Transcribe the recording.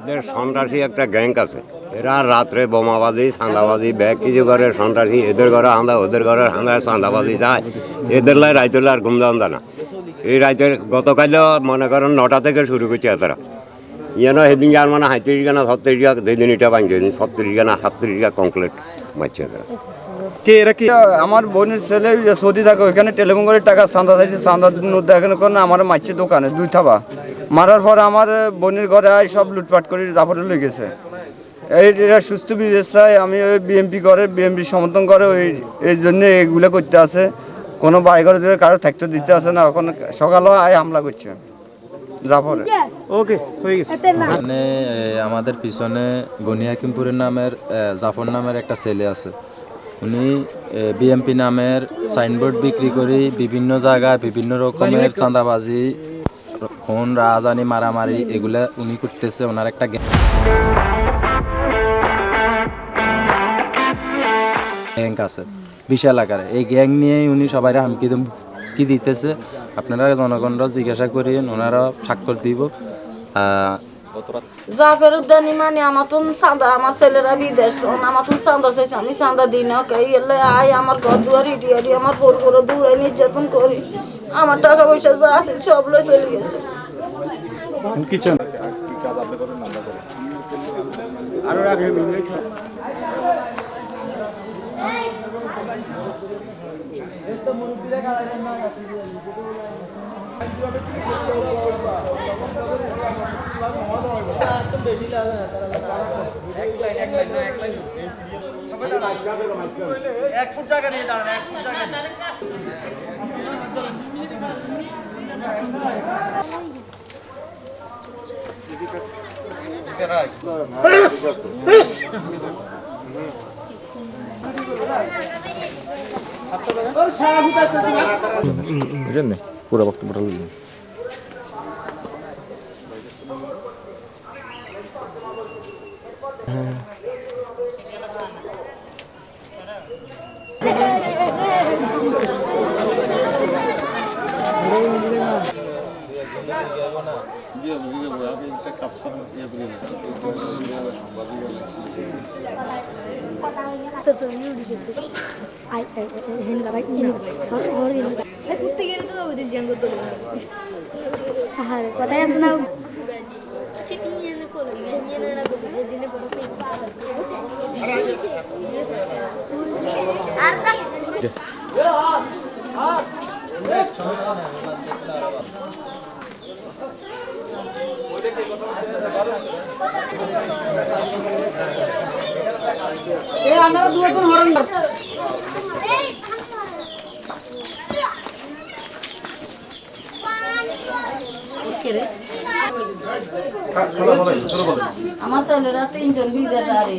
এদের সন্ত্রাসী একটা গ্যাং আছে, এরা রাত্রে বোমাবাজি চাঁদাবাজি ব্যাগ কিছু করে সন্ত্রাসী, এদের ঘরে হাঁদা ওদের ঘরে হাঁদা চাঁদাবাজি যায়, এদের লাই রাইতুল্লাহ আর ঘুম দান না। এই রাইতের গতকালও মনে করেন 9টা থেকে শুরু করছে এতরা ইয়ানো সেদিন আর মানে 35 গানা 36 গানা যেদিন এটা ভাঙছে সেদিন 36 গানা 37 গানা কমপ্লিট মারছে এতরা। কে এরা কি? আমার বোনের ছেলে সৌদি থাকে, ওইখানে টেলিফোন করে টাকা চাঁদা চাইছে, চাঁদা দেখানো কারণে আমার মারছে দোকানে 2 থাবা মারার পর আমার বোনের ঘরে আয় সব লুটপাট করে জাফরে লয়ে গেছে। এরা সুস্থ বিবেচ চাই, আমি ওই বিএমপি করে বিএমপি সমর্থন করে এই জন্য এগুলো করতে আছে। কোনো বাড়ি ঘরে কারো থাকতে দিতে আছে না, এখন সকালেও আয় হামলা করছে জাফরে। ওকে হয়ে গেছে। মানে আমাদের পিছনে গনি হাকিমপুরের নামের জাফর নামের একটা ছেলে আছে, উনি বিএমপি নামের সাইনবোর্ড বিক্রি করে বিভিন্ন জায়গায় বিভিন্ন রকমের চাঁদাবাজি খুন রাজধানী মারামারি এগুলা উনি করতেছে। ওনার একটা গ্যাং আছে বিশাল আকারে, এই গ্যাং নিয়ে উনি সবাই হামকি কি দিতেছে। আপনারা জনগণরা জিজ্ঞাসা করিয়েন, ওনারা স্বাক্ষর দিব। জাফর উদ্যানি মানে আমার তো চাঁদা, আমার ছেলেরা বিদেশ, আমার তো চাঁদা চাইছে, আমি চাঁদা দিই না। এলে আয় আমার ঘর দুয়ার ইটি আমার বড় বড় দূরে নির্যাতন করি, আমার টাকা পয়সা যা আছে সব লয়ে চলে গেছে। কি চান? এক ফুট জায়গা নিয়ে দাঁড়ান, এক ফুট জায়গা পুরো বক্তব্যটা লিখুন। কথাই আছে না আমরা দুজন হরণ আমার ছেলেরা 3 জন বিদেশ আরে